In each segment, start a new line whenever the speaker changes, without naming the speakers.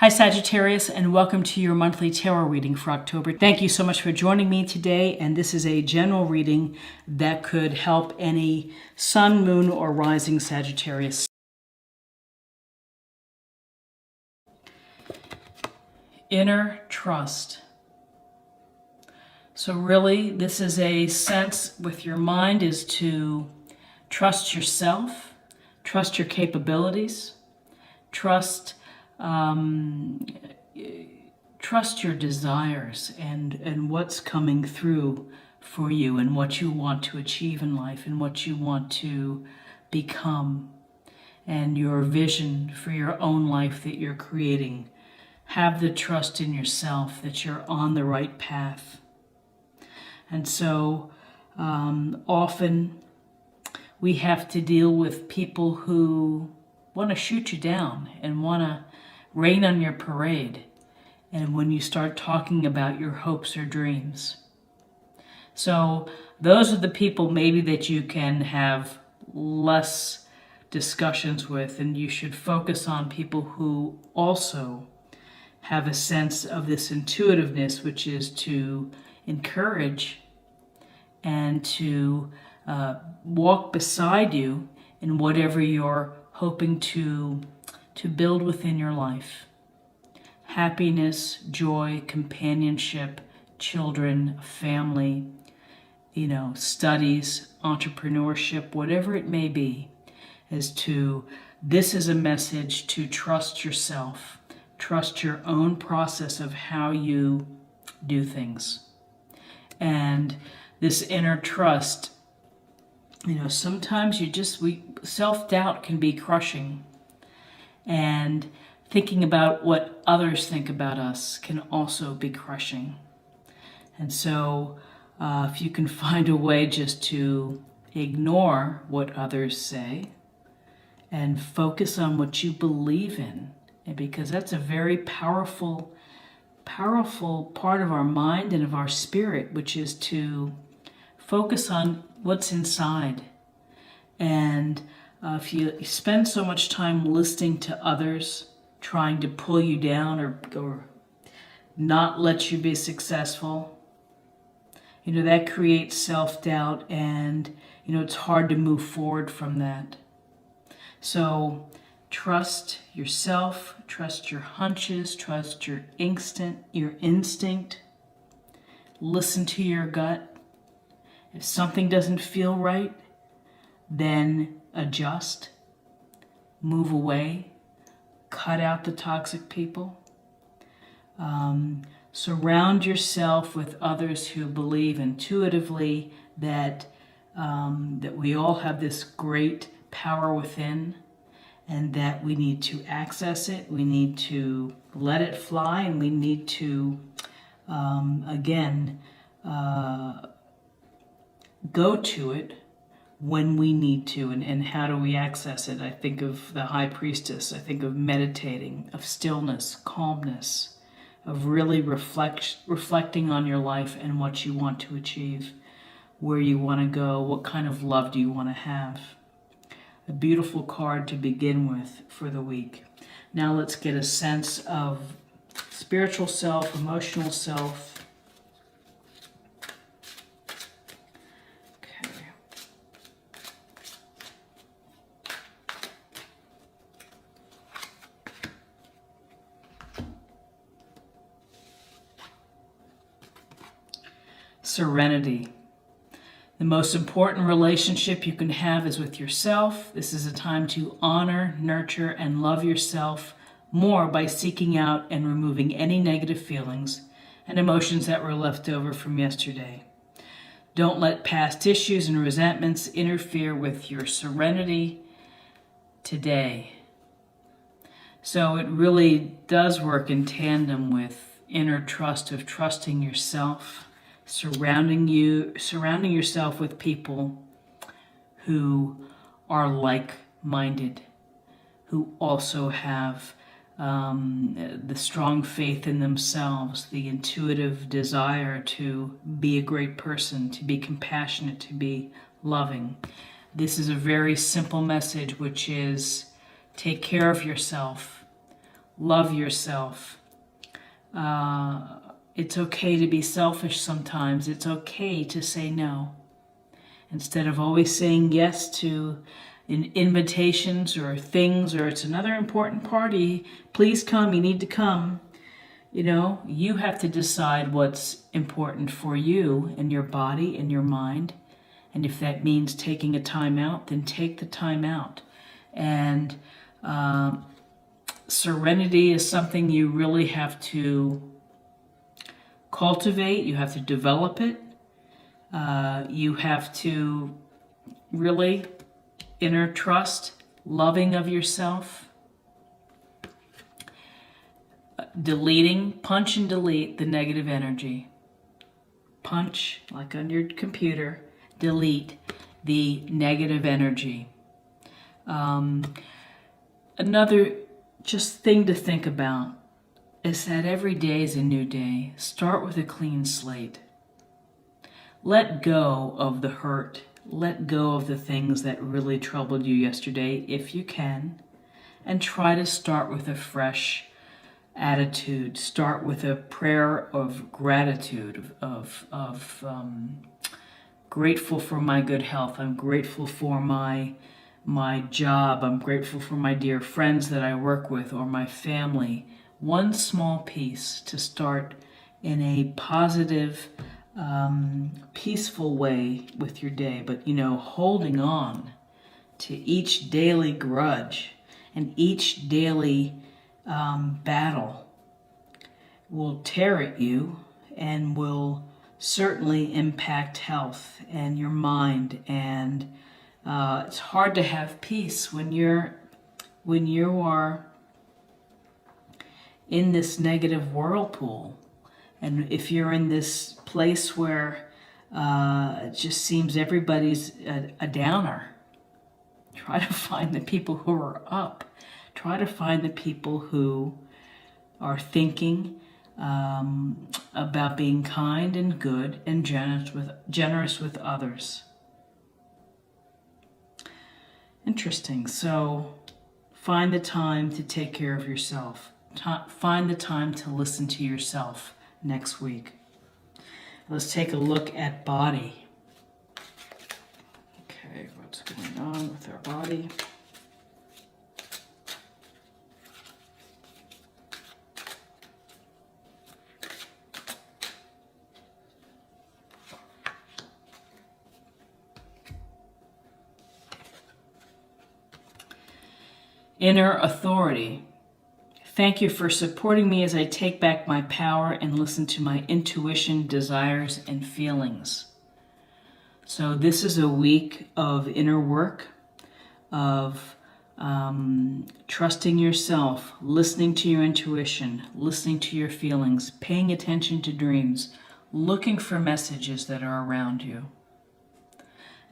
Hi Sagittarius, and welcome to your monthly tarot reading for October. Thank you so much for joining me today, and this is a general reading that could help any sun, moon, or rising Sagittarius. Inner trust. So really, this is a sense with your mind is to trust yourself, trust your capabilities, trust your desires and what's coming through for you and what you want to achieve in life and what you want to become and your vision for your own life that you're creating. Have the trust in yourself that you're on the right path. And so often we have to deal with people who want to shoot you down and want to rain on your parade. And when you start talking about your hopes or dreams. So those are the people maybe that you can have less discussions with, and you should focus on people who also have a sense of this intuitiveness, which is to encourage and to walk beside you in whatever you're hoping to build within your life. Happiness, joy, companionship, children, family, studies, entrepreneurship, whatever it may be, this is a message to trust yourself, trust your own process of how you do things. And this inner trust, sometimes self-doubt can be crushing, and thinking about what others think about us can also be crushing. And so if you can find a way just to ignore what others say and focus on what you believe in, and because that's a very powerful part of our mind and of our spirit, which is to focus on what's inside. And if you spend so much time listening to others, trying to pull you down or not let you be successful, that creates self-doubt, and it's hard to move forward from that. So trust yourself, trust your hunches, trust your instinct. Listen to your gut. If something doesn't feel right, then adjust, move away. Cut out the toxic people. Surround yourself with others who believe intuitively that we all have this great power within, and that we need to access it, we need to let it fly, and we need to, go to it when we need to. And how do we access it? I think of the high priestess. I think of meditating, of stillness, calmness, of really reflecting on your life and what you want to achieve, where you want to go, what kind of love do you want to have. A beautiful card to begin with for the week. Now let's get a sense of spiritual self, emotional self. Serenity. The most important relationship you can have is with yourself. This is a time to honor, nurture, and love yourself more by seeking out and removing any negative feelings and emotions that were left over from yesterday. Don't let past issues and resentments interfere with your serenity today. So it really does work in tandem with inner trust of trusting yourself, surrounding yourself with people who are like-minded, who also have the strong faith in themselves, the intuitive desire to be a great person, to be compassionate, to be loving. This is a very simple message, which is take care of yourself, Love yourself. It's okay to be selfish sometimes. It's okay to say no. Instead of always saying yes to invitations or things, or it's another important party, please come, you need to come. You know, you have to decide what's important for you and your body and your mind. And if that means taking a time out, then take the time out. And serenity is something you really have to cultivate. You have to develop it. You have to really inner trust, loving of yourself, punch and delete the negative energy. Punch, like on your computer, delete the negative energy. Another just thing to think about is that every day is a new day. Start with a clean slate. Let go of the hurt. Let go of the things that really troubled you yesterday, if you can, and try to start with a fresh attitude. Start with a prayer of gratitude, of grateful for my good health. I'm grateful for my job. I'm grateful for my dear friends that I work with, or my family. One small piece to start in a positive, peaceful way with your day. But, you know, holding on to each daily grudge and each daily battle will tear at you and will certainly impact health and your mind. And it's hard to have peace when you are in this negative whirlpool. And if you're in this place where it just seems everybody's a downer, try to find the people who are up. Try to find the people who are thinking about being kind and good and generous with others. Interesting. So find the time to take care of yourself. Find the time to listen to yourself next week. Let's take a look at body. Okay, what's going on with our body? Inner authority. Thank you for supporting me as I take back my power and listen to my intuition, desires, and feelings. So this is a week of inner work, of trusting yourself, listening to your intuition, listening to your feelings, paying attention to dreams, looking for messages that are around you,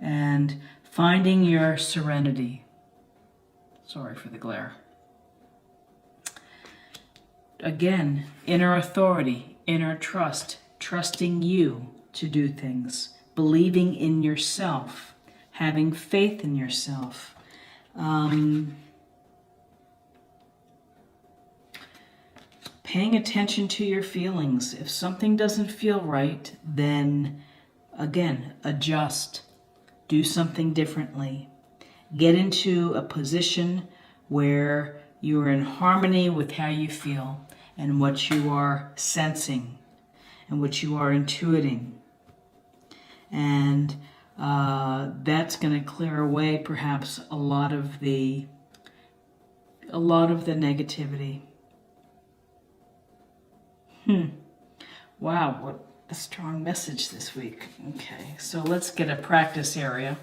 and finding your serenity. Sorry for the glare. Again, inner authority, inner trust, trusting you to do things, believing in yourself, having faith in yourself. Paying attention to your feelings. If something doesn't feel right, then again, adjust, do something differently. Get into a position where you are in harmony with how you feel and what you are sensing and what you are intuiting. And that's going to clear away perhaps a lot of the negativity. Wow, what a strong message this week. Okay, so let's get a practice area.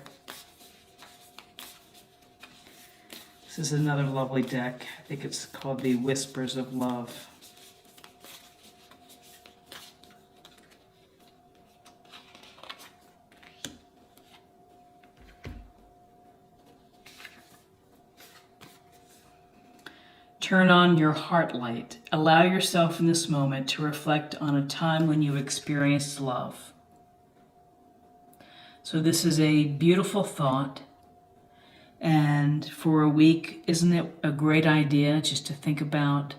This is another lovely deck. I think it's called the Whispers of Love. Turn on your heart light. Allow yourself in this moment to reflect on a time when you experienced love. So this is a beautiful thought. And for a week, isn't it a great idea just to think about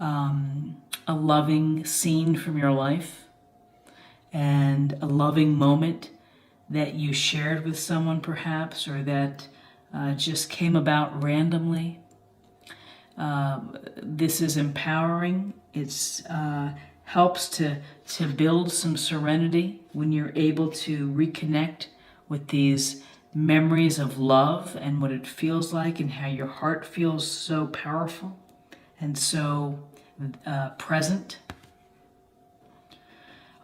a loving scene from your life and a loving moment that you shared with someone perhaps, or that just came about randomly. This is empowering. It's helps to build some serenity when you're able to reconnect with these memories of love and what it feels like and how your heart feels so powerful and so present.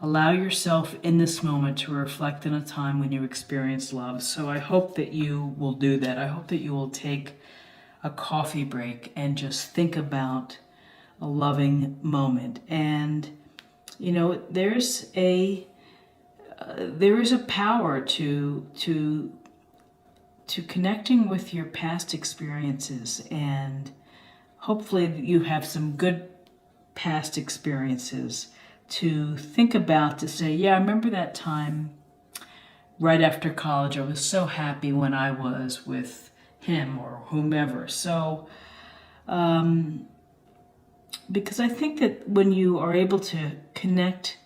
Allow yourself in this moment to reflect on a time when you experienced love. So I hope that you will do that. I hope that you will take a coffee break and just think about a loving moment. And you know, there is a power to connecting with your past experiences, and hopefully you have some good past experiences to think about, to say, yeah, I remember that time right after college. I was so happy when I was with him or whomever. So because I think that when you are able to connect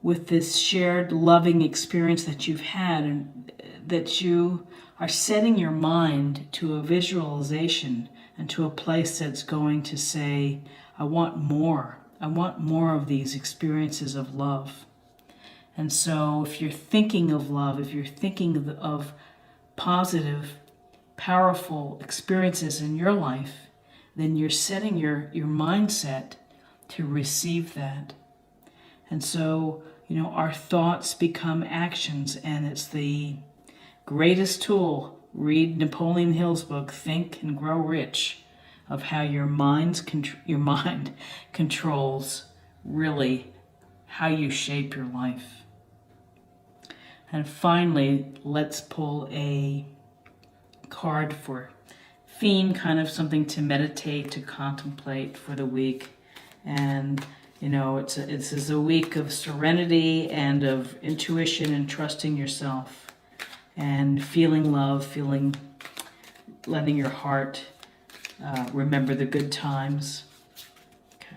with this shared loving experience that you've had, and that you are setting your mind to a visualization and to a place that's going to say, I want more. I want more of these experiences of love. And so if you're thinking of love, if you're thinking of positive, powerful experiences in your life, then you're setting your mindset to receive that. And so, you know, our thoughts become actions, and it's the greatest tool. Read Napoleon Hill's book, Think and Grow Rich, of how your mind controls really how you shape your life. And finally, let's pull a card for Fiend, kind of something to meditate, to contemplate for the week. And you know, it's a week of serenity and of intuition and trusting yourself and feeling love, letting your heart remember the good times. Okay.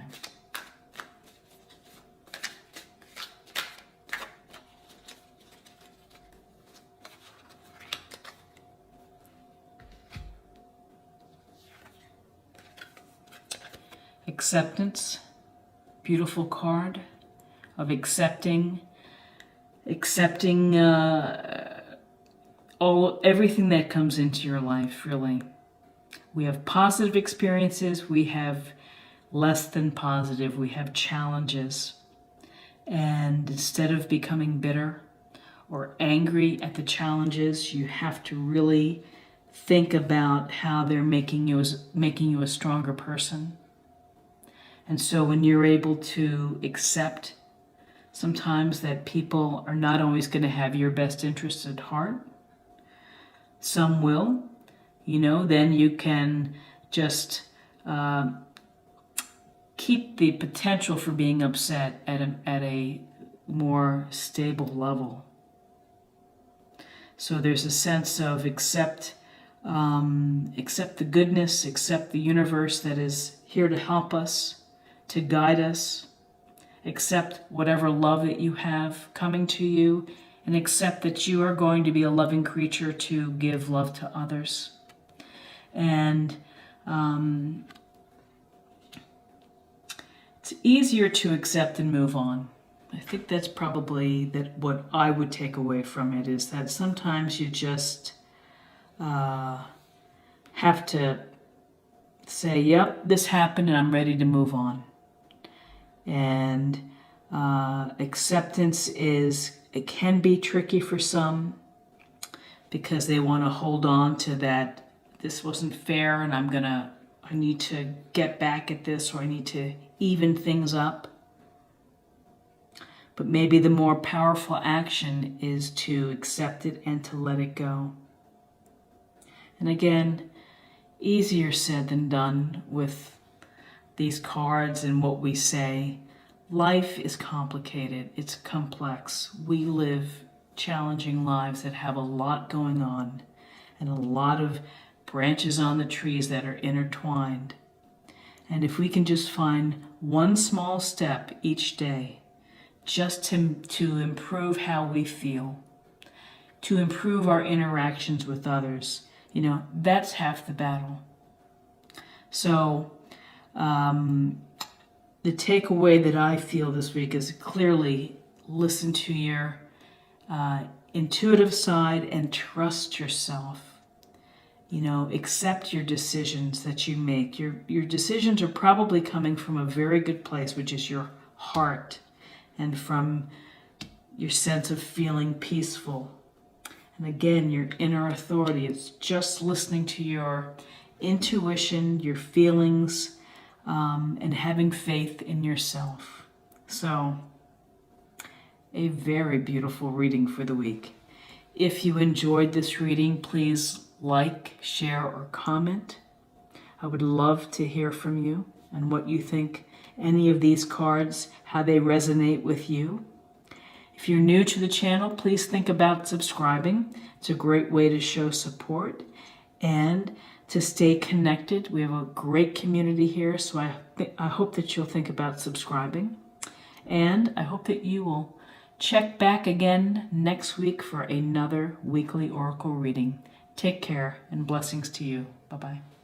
Acceptance, beautiful card of accepting everything that comes into your life, really. We have positive experiences, we have less than positive, we have challenges. And instead of becoming bitter or angry at the challenges, you have to really think about how they're making you a stronger person. And so when you're able to accept sometimes that people are not always going to have your best interests at heart, some will, you know, then you can just keep the potential for being upset at a more stable level. So there's a sense of accept the goodness, accept the universe that is here to help us, to guide us, accept whatever love that you have coming to you, and accept that you are going to be a loving creature to give love to others. And it's easier to accept and move on. I think that's probably what I would take away from it, is that sometimes you just have to say, yep, this happened and I'm ready to move on. And acceptance it can be tricky for some, because they want to hold on to that, this wasn't fair and I need to get back at this, or I need to even things up. But maybe the more powerful action is to accept it and to let it go. And again, easier said than done with these cards and what we say. Life is complicated. It's complex. We live challenging lives that have a lot going on and a lot of branches on the trees that are intertwined. And if we can just find one small step each day, just to improve how we feel, to improve our interactions with others, that's half the battle. So the takeaway that I feel this week is clearly listen to your intuitive side and trust yourself. Accept your decisions that you make. Your decisions are probably coming from a very good place, which is your heart, and from your sense of feeling peaceful. And again, your inner authority is just listening to your intuition, your feelings, and having faith in yourself. So, a very beautiful reading for the week. If you enjoyed this reading, please like, share, or comment. I would love to hear from you and what you think any of these cards, how they resonate with you. If you're new to the channel, please think about subscribing. It's a great way to show support and to stay connected. We have a great community here, so I hope that you'll think about subscribing. And I hope that you will check back again next week for another weekly oracle reading. Take care and blessings to you. Bye-bye.